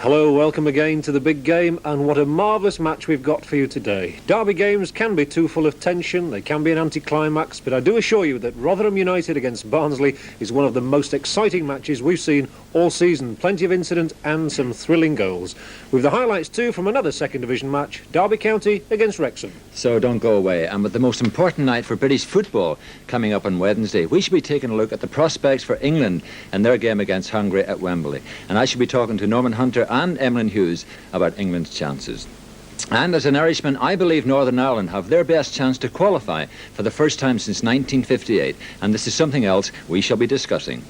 Hello, welcome again to the big game, and what a marvellous match we've got for you today. Derby games can be too full of tension, they can be an anticlimax, but I do assure you that Rotherham United against Barnsley is one of the most exciting matches we've seen all season. Plenty of incident and some thrilling goals. With the highlights too from another second division match, Derby County against Wrexham. So don't go away. And with the most important night for British football coming up on Wednesday, we should be taking a look at the prospects for England and their game against Hungary at Wembley. And I should be talking to Norman Hunter and Emlyn Hughes about England's chances. And as an Irishman, I believe Northern Ireland have their best chance to qualify for the first time since 1958. And this is something else we shall be discussing.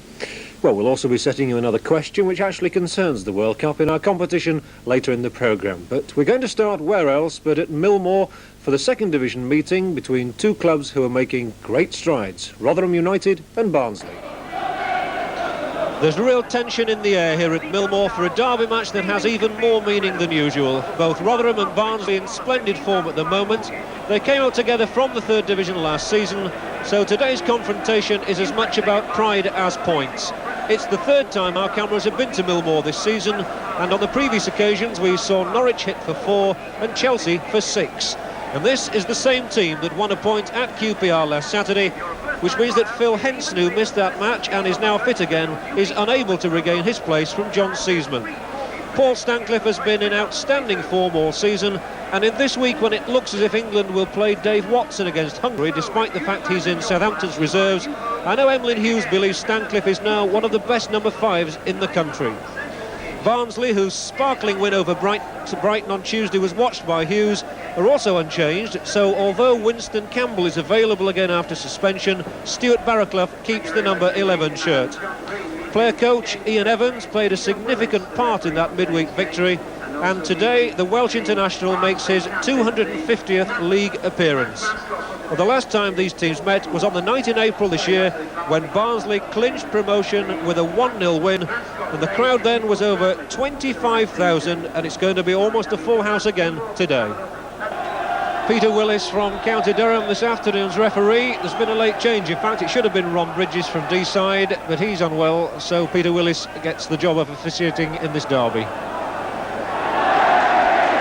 Well, we'll also be setting you another question which actually concerns the World Cup in our competition later in the programme. But we're going to start where else but at Millmoor for the second division meeting between two clubs who are making great strides, Rotherham United and Barnsley. There's real tension in the air here at Millmoor for a derby match that has even more meaning than usual. Both Rotherham and Barnsley in splendid form at the moment. They came out together from the third division last season, so today's confrontation is as much about pride as points. It's the third time our cameras have been to Millmoor this season, and on the previous occasions we saw Norwich hit for 4 and Chelsea for 6. And this is the same team that won a point at QPR last Saturday, which means that Phil Henson, who missed that match and is now fit again, is unable to regain his place from John Seasman. Paul Stancliffe has been in outstanding form all season, and in this week when it looks as if England will play Dave Watson against Hungary, despite the fact he's in Southampton's reserves, I know Emlyn Hughes believes Stancliffe is now one of the best number 5s in the country. Barnsley, whose sparkling win over Brighton on Tuesday was watched by Hughes, are also unchanged, so although Winston Campbell is available again after suspension, Stuart Barraclough keeps the number 11 shirt. Player coach Ian Evans played a significant part in that midweek victory, and today the Welsh international makes his 250th league appearance. Well, the last time these teams met was on the 9th of April this year, when Barnsley clinched promotion with a 1-0 win, and the crowd then was over 25,000, and it's going to be almost a full house again today. Peter Willis from County Durham, this afternoon's referee. There's been a late change. In fact, it should have been Ron Bridges from D-side, but he's unwell, so Peter Willis gets the job of officiating in this derby.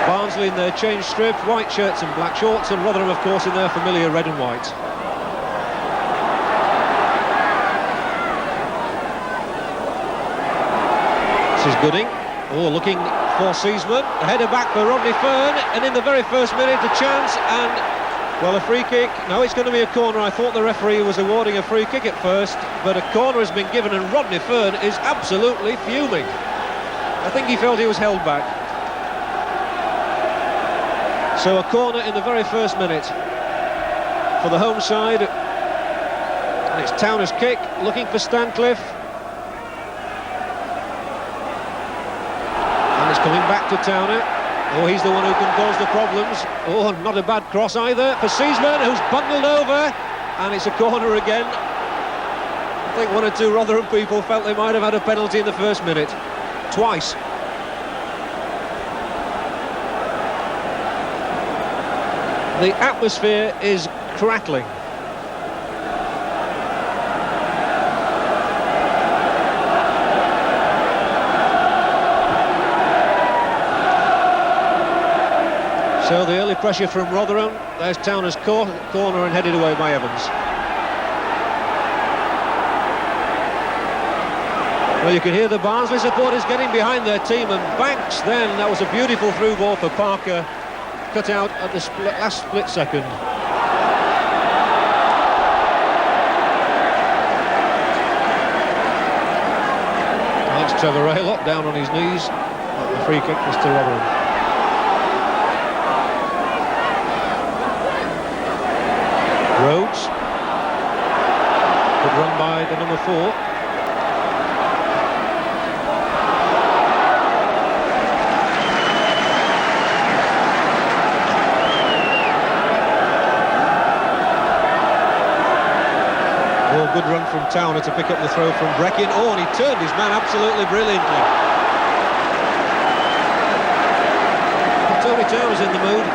Barnsley in their change strip, white shirts and black shorts, and Rotherham, of course, in their familiar red and white. This is Gooding. Oh, looking for Seasman. A header back for Rodney Fern, and in the very first minute, a chance, and, well, a free kick. No, it's going to be a corner. I thought the referee was awarding a free kick at first, but a corner has been given, and Rodney Fern is absolutely fuming. I think he felt he was held back. So a corner in the very first minute for the home side, and it's Towner's kick, looking for Stancliffe, and it's coming back to Towner. Oh, he's the one who can cause the problems. Oh, not a bad cross either for Seasman, who's bundled over, and it's a corner again. I think one or two Rotherham people felt they might have had a penalty in the first minute, twice. The atmosphere is crackling. So the early pressure from Rotherham. There's Towner's corner and headed away by Evans. Well, you can hear the Barnsley supporters getting behind their team, and Banks then, that was a beautiful through ball for Parker, cut out at the last split second. Thanks, Trevor Raylott down on his knees. The free kick was to Rotherham. Rhodes. Good run by the number 4. Good run from Towner to pick up the throw from Breckin. Oh, and he turned his man absolutely brilliantly. Tony Towner's in the mood.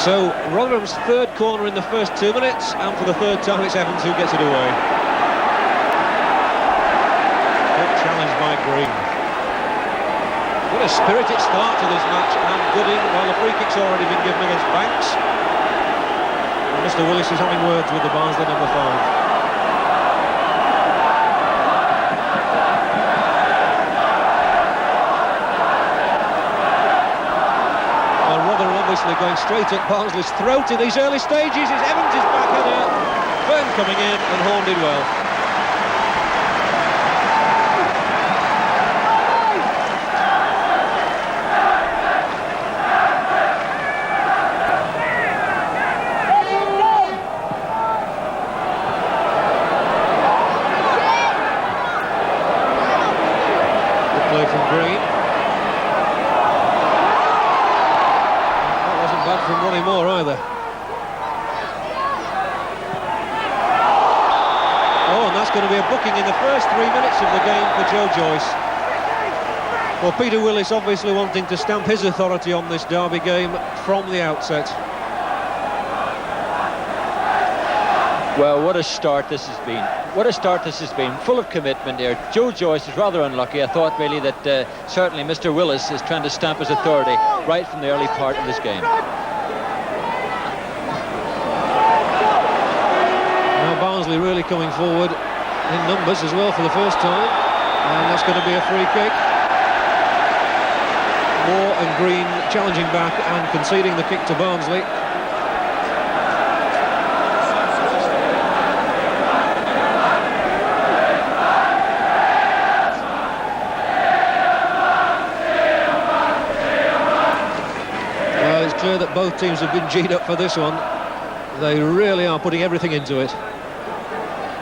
So Rotherham's third corner in the first 2 minutes, and for the third time it's Evans who gets it away. Good challenge by Green. What a spirited start to this match, and Gooding, well, the free kick's already been given against Banks. And Mr. Willis is having words with the Barnsley number 5. Going straight at Barnsley's throat in these early stages is Evans' back header. Byrne coming in and horned it well. Good play from Green. From Ronnie Moore either. Oh, and that's going to be a booking in the first 3 minutes of the game for Joe Joyce. Well, Peter Willis obviously wanting to stamp his authority on this derby game from the outset. Well, what a start this has been. What a start this has been. Full of commitment here. Joe Joyce is rather unlucky. I thought really that certainly Mr. Willis is trying to stamp his authority right from the early part of this game. Barnsley really coming forward in numbers as well for the first time, and that's going to be a free kick. Moore and Green challenging back and conceding the kick to Barnsley. Well, it's clear that both teams have been G'd up for this one. They really are putting everything into it.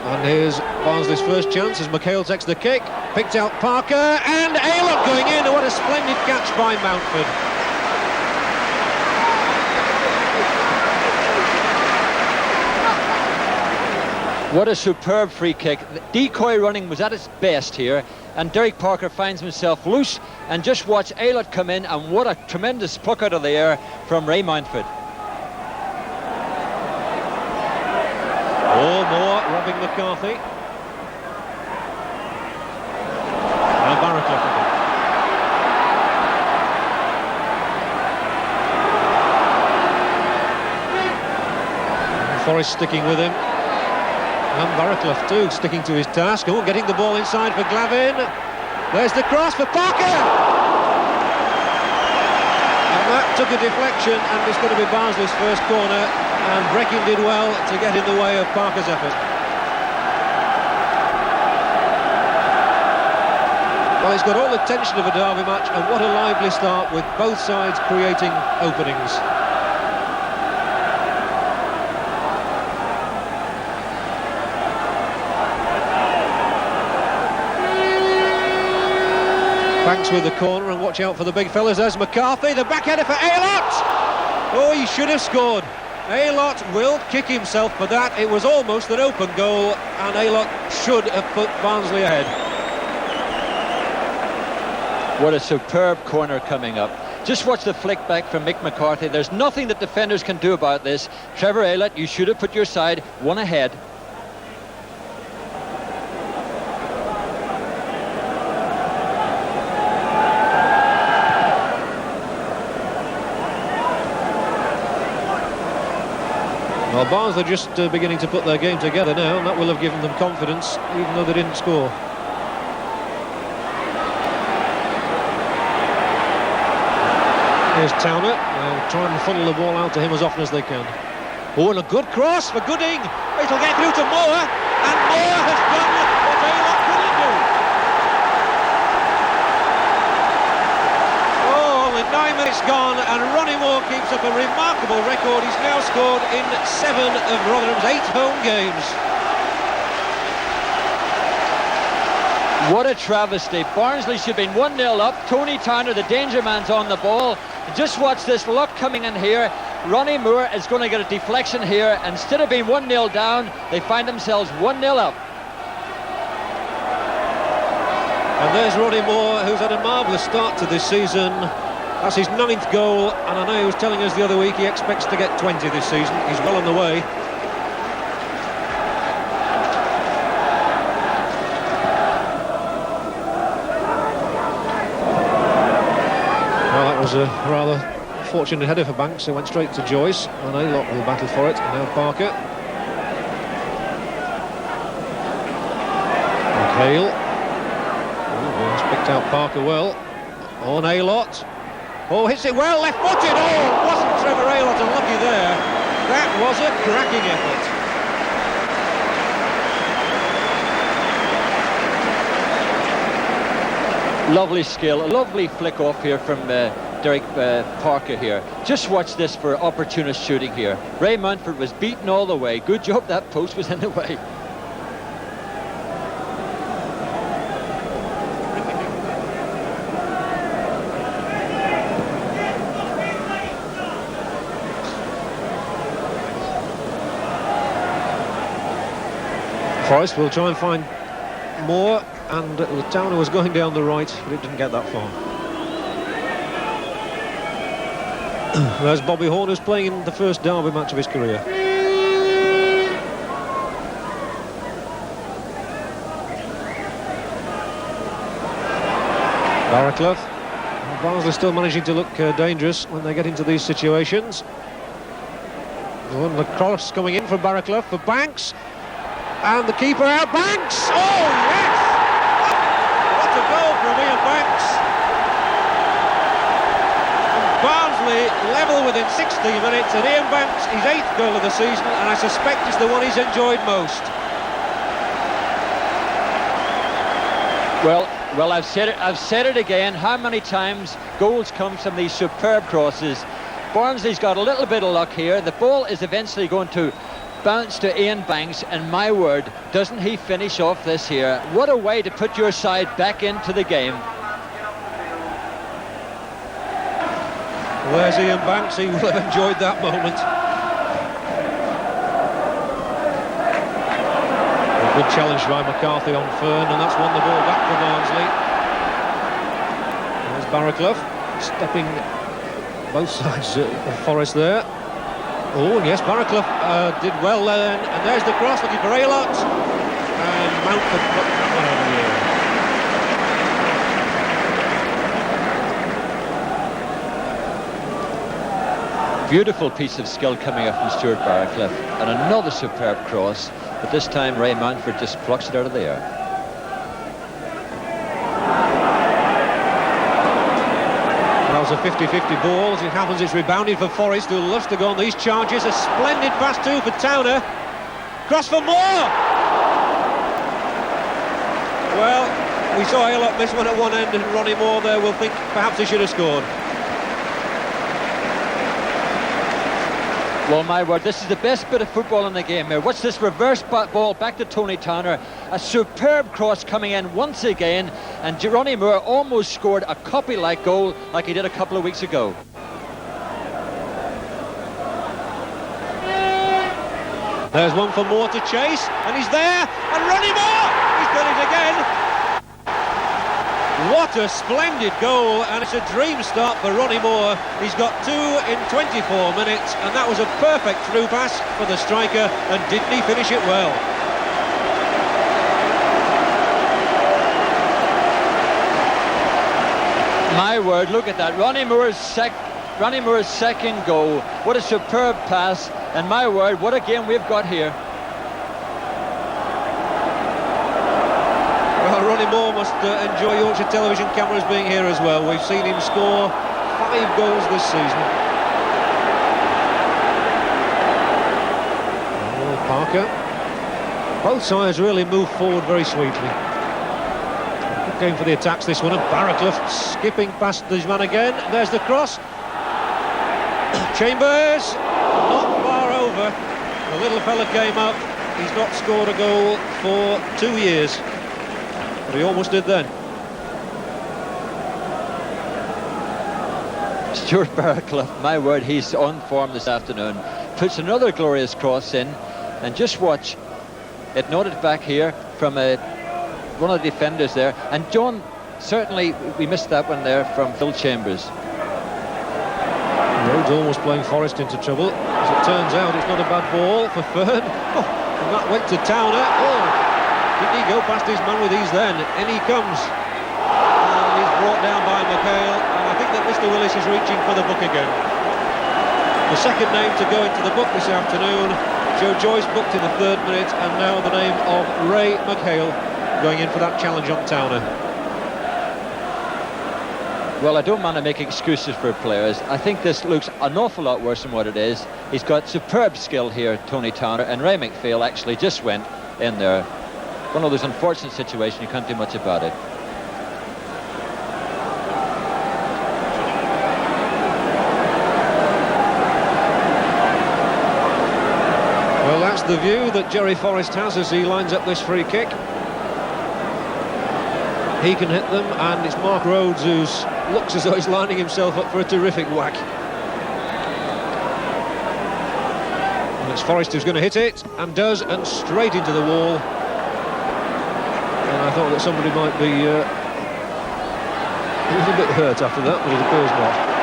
And here's Barnsley's first chance as McHale takes the kick, picked out Parker, and Aylott going in. What a splendid catch by Mountford. What a superb free kick. The decoy running was at its best here, and Derek Parker finds himself loose, and just watch Aylott come in, and what a tremendous pluck out of the air from Ray Mountford. Oh, Moore robbing McCarthy. And Barraclough again. Forrest sticking with him. And Barraclough too, sticking to his task. Oh, getting the ball inside for Glavin. There's the cross for Parker. And that took a deflection, and it's going to be Barnsley's first corner. And Breckin did well to get in the way of Parker's effort. Well, he's got all the tension of a derby match, and what a lively start with both sides creating openings. Banks with the corner, and watch out for the big fellas. There's McCarthy, the back header for Aylott. Oh, he should have scored. Aylott will kick himself for that. It was almost an open goal, and Aylott should have put Barnsley ahead. What a superb corner coming up. Just watch the flick back from Mick McCarthy. There's nothing that defenders can do about this. Trevor Aylott, you should have put your side one ahead. Well, Barnsley are just beginning to put their game together now, and that will have given them confidence, even though they didn't score. Here's Towner, trying to funnel the ball out to him as often as they can. Oh, and a good cross for Gooding. It'll get through to Moore, and Moore has done what Aylott couldn't do. Oh, only 9 minutes gone, and Ronnie Moore keeps up a remarkable record. He's now scored in 7 of Rotherham's 8 home games. What a travesty. Barnsley should have been 1-0 up. Tony Towner, the danger man's on the ball. Just watch this luck coming in here. Ronnie Moore is going to get a deflection here. Instead of being 1-0 down, they find themselves 1-0 up. And there's Ronnie Moore, who's had a marvellous start to this season. That's his 9th goal, and I know he was telling us the other week he expects to get 20 this season. He's well on the way. Well, that was a rather fortunate header for Banks. It went straight to Joyce, and Aylott will battle for it. And now Parker. Hale. He's picked out Parker well. On Aylott. Oh, hits it well, left-footed. Oh, wasn't Trevor Aylott unlucky there? That was a cracking effort. Lovely skill, a lovely flick off here from Derek Parker here. Just watch this for opportunist shooting here. Ray Mountford was beaten all the way. Good job that post was in the way. Forrest will try and find more, and Towner was going down the right, but it didn't get that far. There's Bobby Horn, who's playing in the first derby match of his career. Barraclough. Barnsley still managing to look dangerous when they get into these situations. The cross coming in from Barraclough for Banks. And the keeper out, Banks! Oh, yes! What a goal from Ian Banks! And Barnsley level within 60 minutes, and Ian Banks, his 8th goal of the season, and I suspect it's the one he's enjoyed most. Well, I've said it again. How many times goals come from these superb crosses? Barnsley's got a little bit of luck here. The ball is eventually going to bounce to Ian Banks, and my word, doesn't he finish off this here? What a way to put your side back into the game. Where's Ian Banks? He will have enjoyed that moment. A good challenge by McCarthy on Fern, and that's won the ball back for Barnsley. There's Barraclough stepping both sides of Forest there. Oh, yes, Barraclough did well then, and there's the cross looking for Aylott, and Mountford put that one over the Beautiful piece of skill coming up from Stuart Barraclough, and another superb cross, but this time Ray Mountford just plucks it out of the air. That was a 50-50 ball. As it happens, it's rebounded for Forrest, who loves to go on these charges. A splendid pass too for Towner. Cross for Moore. Well, we saw Aylott miss one at one end, and Ronnie Moore there will think perhaps he should have scored. Well, my word, this is the best bit of football in the game here. What's this reverse ball back to Tony Towner? A superb cross coming in once again, and Ronnie Moore almost scored a copy-like goal like he did a couple of weeks ago. There's one for Moore to chase, and he's there, and Ronnie Moore! He's done it again! What a splendid goal, and it's a dream start for Ronnie Moore. He's got 2 in 24 minutes, and that was a perfect through pass for the striker, and didn't he finish it well? My word, look at that. Ronnie Moore's second goal. What a superb pass, and my word, what a game we've got here. Well, Ronnie Moore must enjoy Yorkshire television cameras being here as well. We've seen him score 5 goals this season. Oh, Parker. Both sides really move forward very sweetly. Good game for the attacks, this one. And Barraclough skipping past his man again. There's the cross. Chambers, not far over. The little fella came up. He's not scored a goal for 2 years. But he almost did then. Stuart Barraclough, my word, he's on form this afternoon. Puts another glorious cross in, and just watch it noted back here from one of the defenders there. And John, certainly we missed that one there from Phil Chambers. Rhodes almost playing Forrest into trouble. As it turns out, it's not a bad ball for Fern. Oh, and that went to Towner. Oh, didn't he go past his man with ease then? In he comes. And he's brought down by McHale. And I think that Mr. Willis is reaching for the book again. The second name to go into the book this afternoon. Joe Joyce booked in the 3rd minute, and now the name of Ray McHale going in for that challenge on Towner. Well, I don't want to make excuses for players. I think this looks an awful lot worse than what it is. He's got superb skill here, Tony Towner, and Ray McPhail actually just went in there. One of those unfortunate situations, you can't do much about it. Well, that's the view that Jerry Forrest has as he lines up this free kick. He can hit them, and it's Mark Rhodes who looks as though he's lining himself up for a terrific whack. And it's Forrest who's going to hit it, and does, and straight into the wall. And I thought that somebody might be a little bit hurt after that, but it appears not.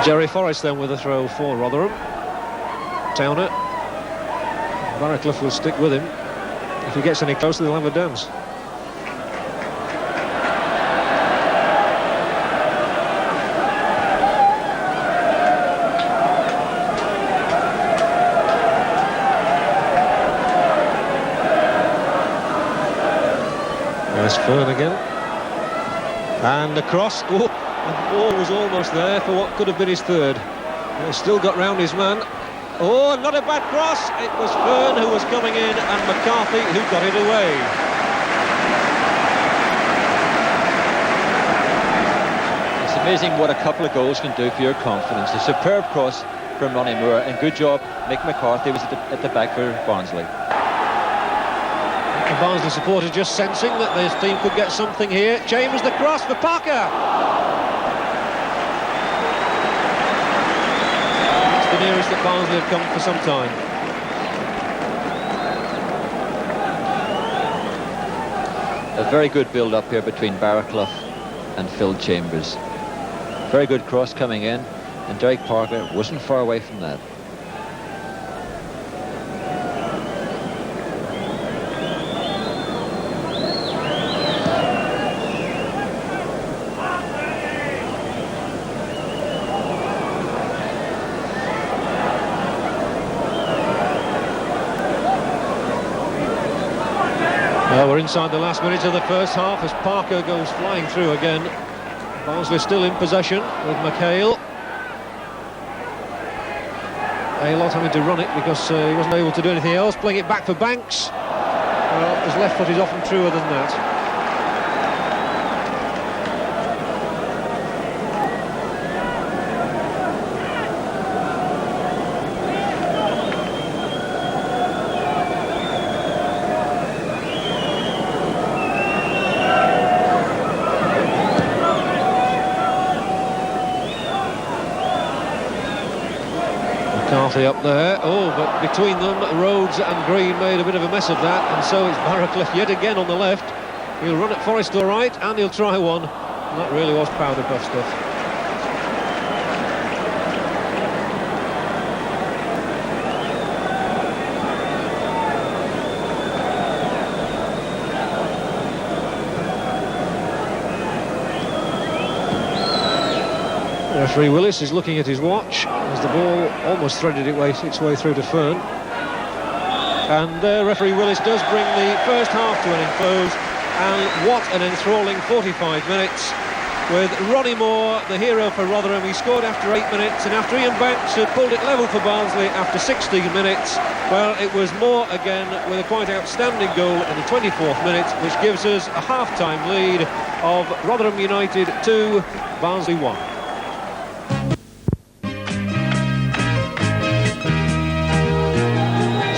Jerry Forrest then with a throw for Rotherham. Towner. Barraclough will stick with him. If he gets any closer, they'll have a dance. There's Fern again. And across. Oh, the ball was almost there for what could have been his 3rd. He's still got round his man. Oh, not a bad cross. It was Fern who was coming in, and McCarthy who got it away. It's amazing what a couple of goals can do for your confidence. A superb cross from Ronnie Moore, and good job, Mick McCarthy was at the back for Barnsley. The Barnsley supporter just sensing that this team could get something here. James the cross for Parker. That's the nearest that Barnsley have come for some time. A very good build-up here between Barraclough and Phil Chambers. Very good cross coming in, and Derek Parker wasn't far away from that. We're inside the last minute of the first half as Parker goes flying through again. Barnsley still in possession with McHale. Aylott having to run it because he wasn't able to do anything else. Playing it back for Banks. Well, his left foot is often truer than that. McCarthy up there. Oh, but between them, Rhodes and Green made a bit of a mess of that, and so it's Barraclough yet again on the left. He'll run at Forrest all right, and he'll try one. And that really was powder puff stuff. Referee Willis is looking at his watch as the ball almost threaded its way through to Fern. And referee Willis does bring the first half to an end close. And what an enthralling 45 minutes with Ronnie Moore, the hero for Rotherham. He scored after 8 minutes, and after Ian Banks had pulled it level for Barnsley after 16 minutes, well, it was Moore again with a quite outstanding goal in the 24th minute, which gives us a half-time lead of Rotherham United 2, Barnsley 1.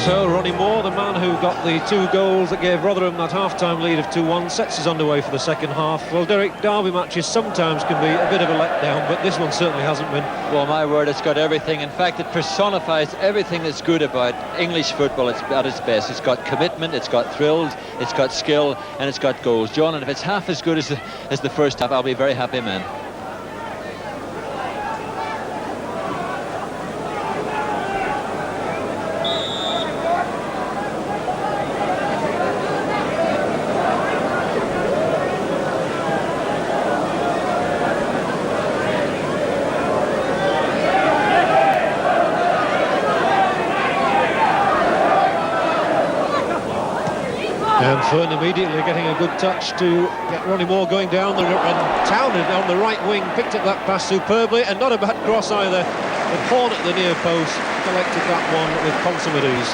So Ronnie Ronnie Moore, the man who got the 2 goals that gave Rotherham that half-time lead of 2-1, sets us underway for the second half. Well, Derek, derby matches sometimes can be a bit of a letdown, but this one certainly hasn't been. Well, my word, it's got everything. In fact, it personifies everything that's good about English football. It's at its best. It's got commitment, it's got thrills, it's got skill, and it's got goals. John, and if it's half as good as the first half, I'll be a very happy man. And Fern immediately getting a good touch to get Ronnie Moore going down the and Townend on the right wing picked up that pass superbly, and not a bad cross either. The Horn at the near post collected that one with consummate ease.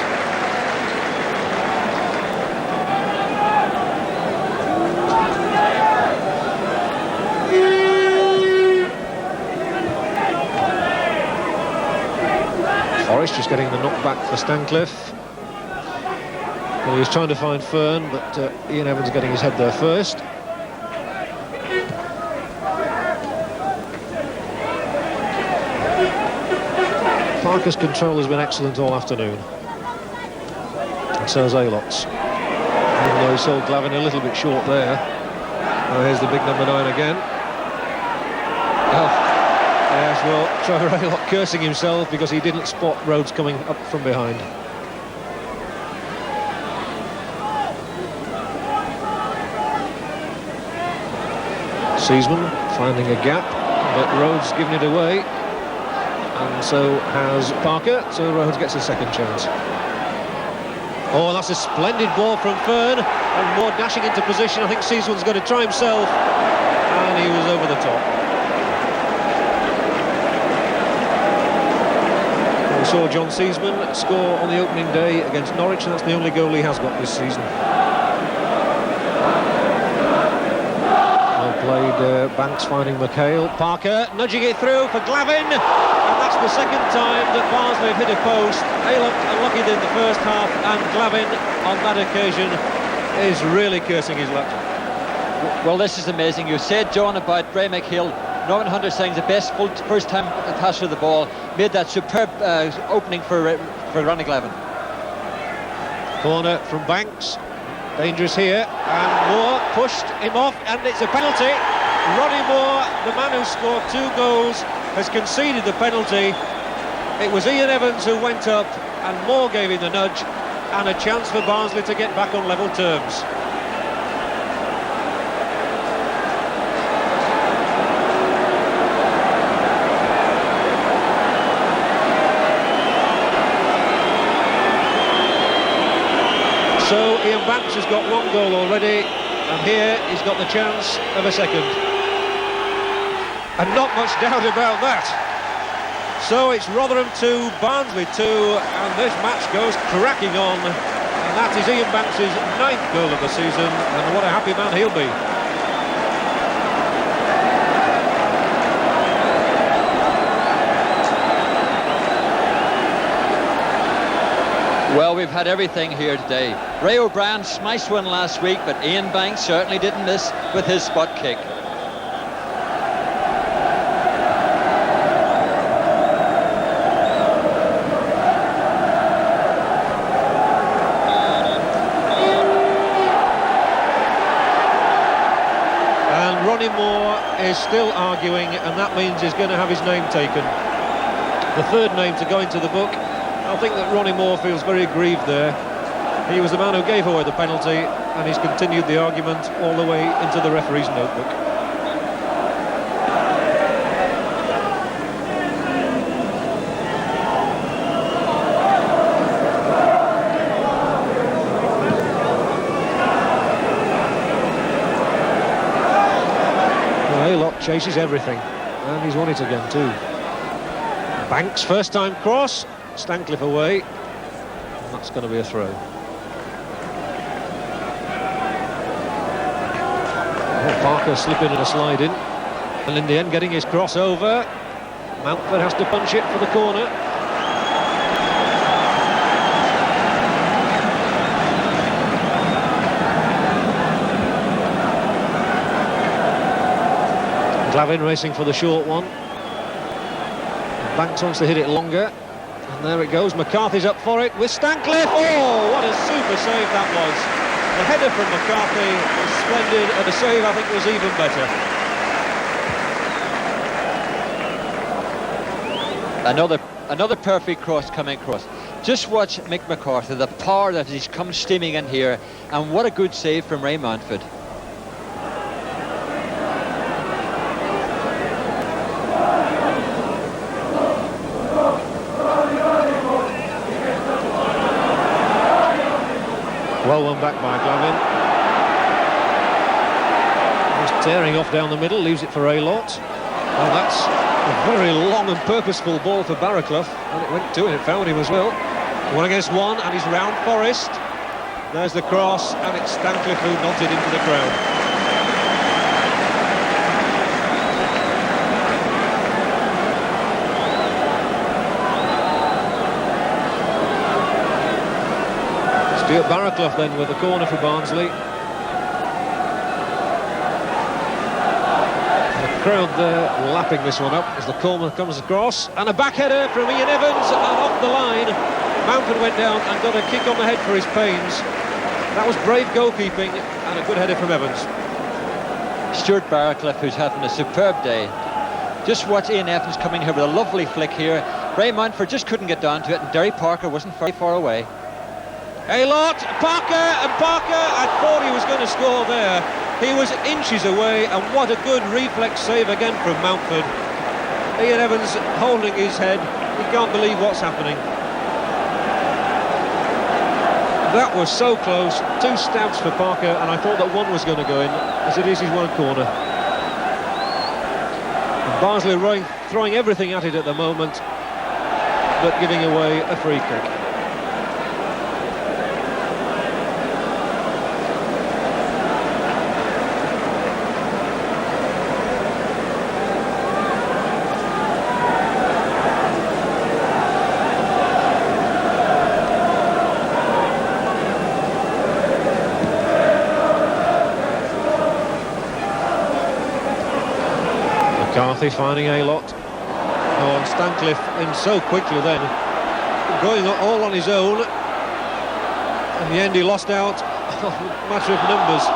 Forrest just getting the knockback for Stancliffe. Well, he was trying to find Fern, but Ian Evans getting his head there first. Parker's control has been excellent all afternoon. And so has Aylott's. Even though he sold Glavin a little bit short there. Oh, here's the big number 9 again. Oh, yes, well, Trevor Aylott cursing himself because he didn't spot Rhodes coming up from behind. Seaman finding a gap, but Rhodes giving it away, and so has Parker, so Rhodes gets a second chance. Oh, that's a splendid ball from Fern, and Moore dashing into position. I think Seaman's going to try himself, and he was over the top. We saw John Seaman score on the opening day against Norwich, and that's the only goal he has got this season. Played Banks finding McHale. Parker nudging it through for Glavin, and that's the second time that Barnsley have hit a post. Aylott unlucky in the first half, and Glavin on that occasion is really cursing his luck. Well, this is amazing. You said, John, about Ray McHale. Norman Hunter saying the best first time pass for the ball, made that superb opening for Ronnie Glavin. Corner from Banks. Dangerous here, and Moore pushed him off, and it's a penalty. Ronnie Moore, the man who scored 2 goals, has conceded the penalty. It was Ian Evans who went up, and Moore gave him the nudge, and a chance for Barnsley to get back on level terms. So Ian Banks has got 1 goal already, and here he's got the chance of a second. And not much doubt about that. So it's Rotherham 2, Barnsley 2, and this match goes cracking on. And that is Ian Banks' 9th goal of the season, and what a happy man he'll be. Well, we've had everything here today. Ray O'Brien smashed one last week, but Ian Banks certainly didn't miss with his spot kick. And Ronnie Moore is still arguing, and that means he's going to have his name taken. The 3rd name to go into the book. I think that Ronnie Moore feels very aggrieved there. He was the man who gave away the penalty, and he's continued the argument all the way into the referee's notebook. Well, Aylott chases everything, and he's won it again too. Banks, first time cross. Stancliffe away, and that's going to be a throw. Oh, Parker slipping and a slide in, and in the end getting his cross over. Mountford has to punch it for the corner. Glavin racing for the short one. Banks wants to hit it longer. And there it goes. McCarthy's up for it with Stancliffe. Oh, what a super save that was. The header from McCarthy was splendid, and the save, I think, was even better. Another perfect cross coming across. Just watch Mick McCarthy, the power that he's come steaming in here, and what a good save from Ray Mountford. Well won back by Glavin. He's tearing off down the middle, leaves it for Aylott. Well, that's a very long and purposeful ball for Barraclough, and it went to him, it found him as well. 1 against 1, and he's round Forrest. There's the cross, and it's Stancliffe who nods it into the crowd. Stuart Barraclough then with the corner for Barnsley. Crowd there lapping this one up as the corner comes across, and a back header from Ian Evans, and off the line Mountford went down and got a kick on the head for his pains. That was brave goalkeeping and a good header from Evans. Stuart Barraclough, who's having a superb day. Just watch Ian Evans coming here with a lovely flick here. Ray Mountford just couldn't get down to it, and Derry Parker wasn't very far away. Aylott, Parker, I thought he was going to score there. He was inches away, and what a good reflex save again from Mountford. Ian Evans holding his head. He can't believe what's happening. That was so close. 2 stabs for Parker, and I thought that one was going to go in. As it is, he's one corner. And Barnsley throwing everything at it at the moment, but giving away a free kick. McCarthy finding Aylott. Oh, and Stancliffe in so quickly then, going all on his own. In the end he lost out. Matter of numbers.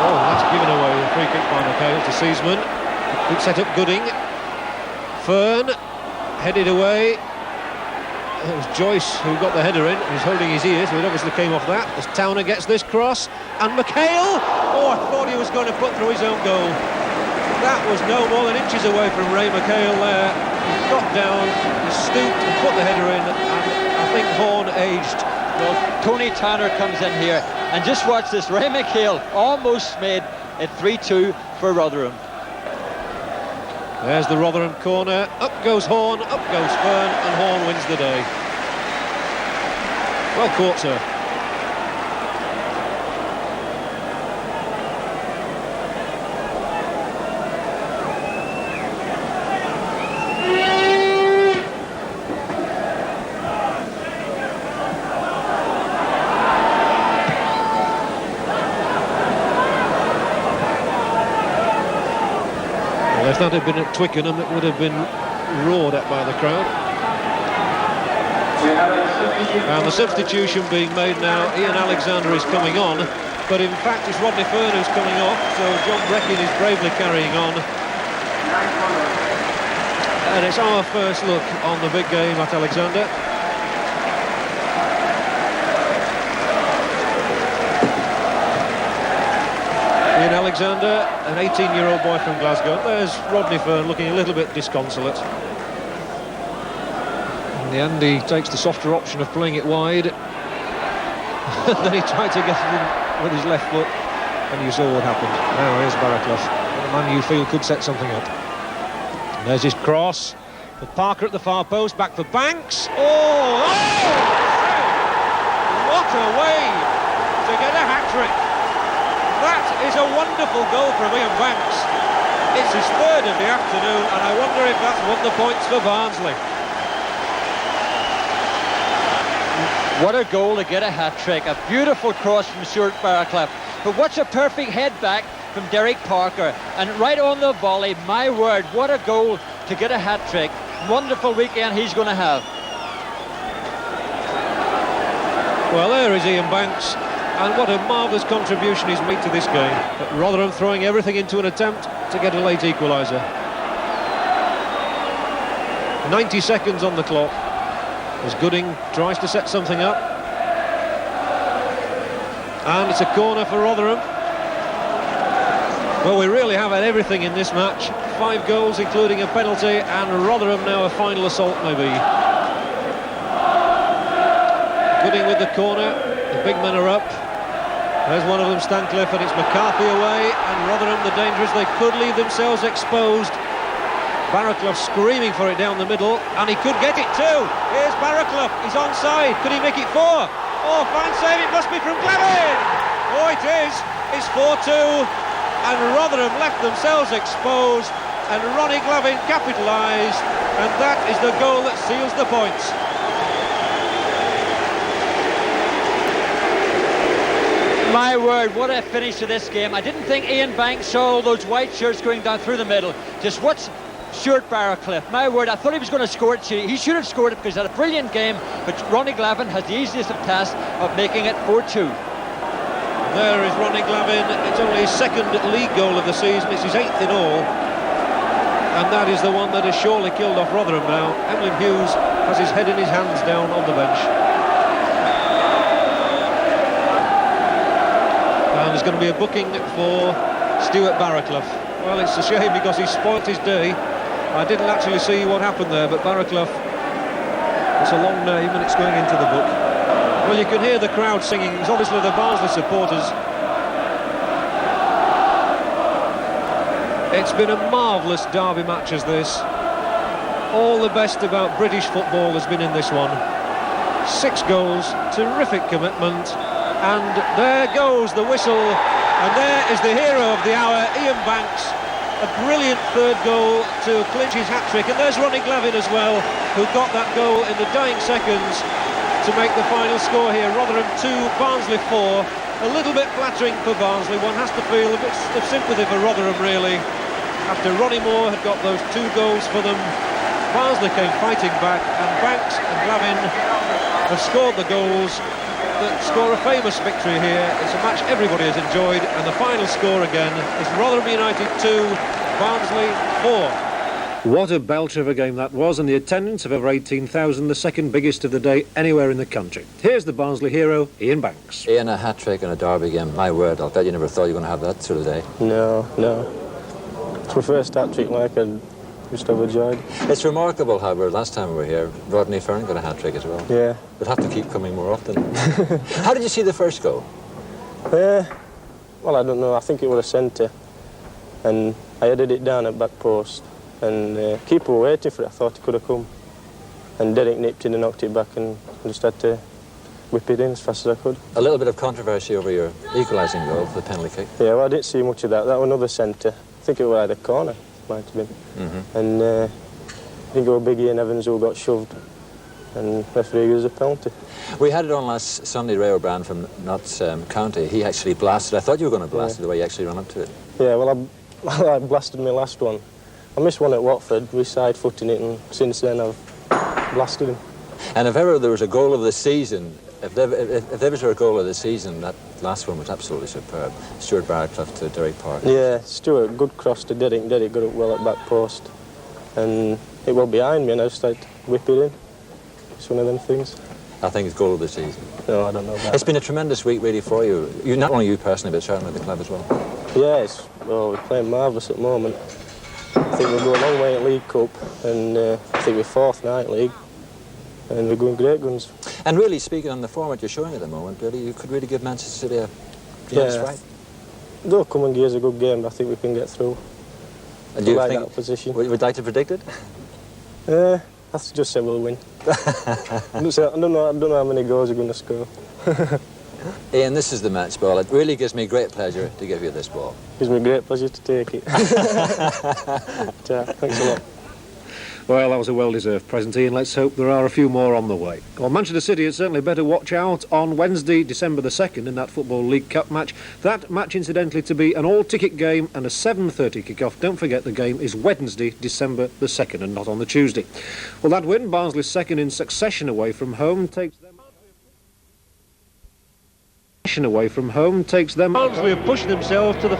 Oh, that's given away. A free kick by McHale to Seaman. Good set up Gooding. Fern headed away. It was Joyce who got the header in. He's holding his ear, so it obviously came off that. As Towner gets this cross, and McHale. Oh, I thought he was going to put through his own goal. That was no more than inches away from Ray McHale there. He got down, he stooped and put the header in, and I think Horn aged. Well, Tony Tanner comes in here, and just watch this. Ray McHale almost made it 3-2 for Rotherham. There's the Rotherham corner. Up goes Horn, up goes Fern, and Horn wins the day. Well caught, sir. If that had been at Twickenham, it would have been roared at by the crowd. And the substitution being made now. Ian Alexander is coming on, but in fact it's Rodney Fern who's coming off, so John Breckin is bravely carrying on. And it's our first look on the big game at Alexander. Ian Alexander, an 18-year-old boy from Glasgow. There's Rodney Fern looking a little bit disconsolate. In the end, he takes the softer option of playing it wide. Then he tried to get it in with his left foot, and you saw what happened. Now here's Barraclough, a man you feel could set something up. And there's his cross. For Parker at the far post, back for Banks. Oh! What a way to get a hat-trick. That is a wonderful goal from Ian Banks. It's his third of the afternoon, and I wonder if that's won the points for Barnsley. What a goal to get a hat-trick. A beautiful cross from Stuart Barraclough. But what's a perfect head back from Derek Parker, and right on the volley. My word, what a goal to get a hat-trick. Wonderful weekend he's going to have. Well, there is Ian Banks, and what a marvellous contribution he's made to this game. But Rotherham throwing everything into an attempt to get a late equaliser. 90 seconds on the clock as Gooding tries to set something up. And it's a corner for Rotherham. Well, we really have had everything in this match. 5 goals, including a penalty, and Rotherham now a final assault, maybe. Gooding with the corner. The big men are up. There's one of them, Stancliffe, and it's McCarthy away. And Rotherham, the danger is they could leave themselves exposed. Barraclough screaming for it down the middle, and he could get it too. Here's Barraclough. He's onside. Could he make it 4? Oh, fine save. It must be from Glavin. Oh, it is. It's 4-2. And Rotherham left themselves exposed, and Ronnie Glavin capitalised, and that is the goal that seals the points. My word, what a finish to this game. I didn't think Ian Banks saw all those white shirts going down through the middle. Just watch Stuart Barraclough. My word, I thought he was going to score it. He should have scored it because he had a brilliant game, but Ronnie Glavin has the easiest of tasks of making it 4-2. There is Ronnie Glavin. It's only his 2nd league goal of the season. It's his 8th in all. And that is the one that has surely killed off Rotherham now. Emlyn Hughes has his head in his hands down on the bench. And there's going to be a booking for Stuart Barraclough. Well, it's a shame because he spoilt his day. I didn't actually see what happened there, but Barraclough, it's a long name and it's going into the book. Well, you can hear the crowd singing. It's obviously the Barnsley supporters. It's been a marvellous derby match as this. All the best about British football has been in this one. 6 goals, terrific commitment, and there goes the whistle, and there is the hero of the hour, Ian Banks. A brilliant 3rd goal to clinch his hat-trick, and there's Ronnie Glavin as well, who got that goal in the dying seconds to make the final score here. Rotherham 2, Barnsley 4. A little bit flattering for Barnsley. One has to feel a bit of sympathy for Rotherham, really. After Ronnie Moore had got those 2 goals for them, Barnsley came fighting back, and Banks and Glavin have scored the goals that score a famous victory here. It's a match everybody has enjoyed, and the final score again is Rotherham United 2, Barnsley 4. What a belter of a game that was, and the attendance of over 18,000, the 2nd biggest of the day anywhere in the country. Here's the Barnsley hero, Ian Banks. Ian, a hat-trick and a derby game. My word, I'll bet you never thought you were going to have that sort of day. No. It's my first hat-trick, like, I just overjoyed. It's remarkable, however, last time we were here, Rodney Fern got a hat-trick as well. Yeah. We'll have to keep coming more often. How did you see the first goal? Well, I don't know. I think it was a centre, and I headed it down at back post. And keeper were waiting for it. I thought he could have come. And Derek nipped in and knocked it back, and I just had to whip it in as fast as I could. A little bit of controversy over your equalising goal, the penalty kick. Yeah, well, I didn't see much of that. That was another centre. I think it was either corner, might have been. And I think it was Big Ian Evans who got shoved, and referee gives a penalty. We had it on last Sunday, Ray O'Brien from Notts County. He actually blasted. I thought you were going to blast it the way you actually ran up to it. Yeah, well, I blasted my last one. I missed one at Watford, we side-footing it, and since then I've blasted him. And if ever there was a goal of the season, if there was a goal of the season, that last one was absolutely superb. Stuart Barraclough to Derek Parker. Yeah, Stuart, good cross to Derek. Derek got it well at back post. And it was behind me, and I just had to whip it in. It's one of them things. I think it's goal of the season. No, I don't know about It's been a tremendous week, really, for you. Not only you personally, but certainly the club as well. Yeah, we're playing marvellous at the moment. I think we'll go a long way at League Cup, and I think we're 4th now at League, and we're going great guns. And really, speaking on the format you're showing at the moment, really, you could really give Manchester City a chance, right? They'll come and give us a good game, but I think we can get through. And do you think that position. Would you like to predict it? I just say we'll win. I don't know how many goals we're going to score. Ian, this is the match ball. It really gives me great pleasure to give you this ball. Gives me great pleasure to take it. Thanks a lot. Well, that was a well-deserved present, Ian. Let's hope there are a few more on the way. Well, Manchester City had certainly better watch out on Wednesday, December the 2nd, in that Football League Cup match. That match, incidentally, to be an all-ticket game and a 7:30 kick-off. Don't forget the game is Wednesday, December the 2nd, and not on the Tuesday. Well, that win, Barnsley's second in succession away from home, takes them... Barnsley have pushed themselves to the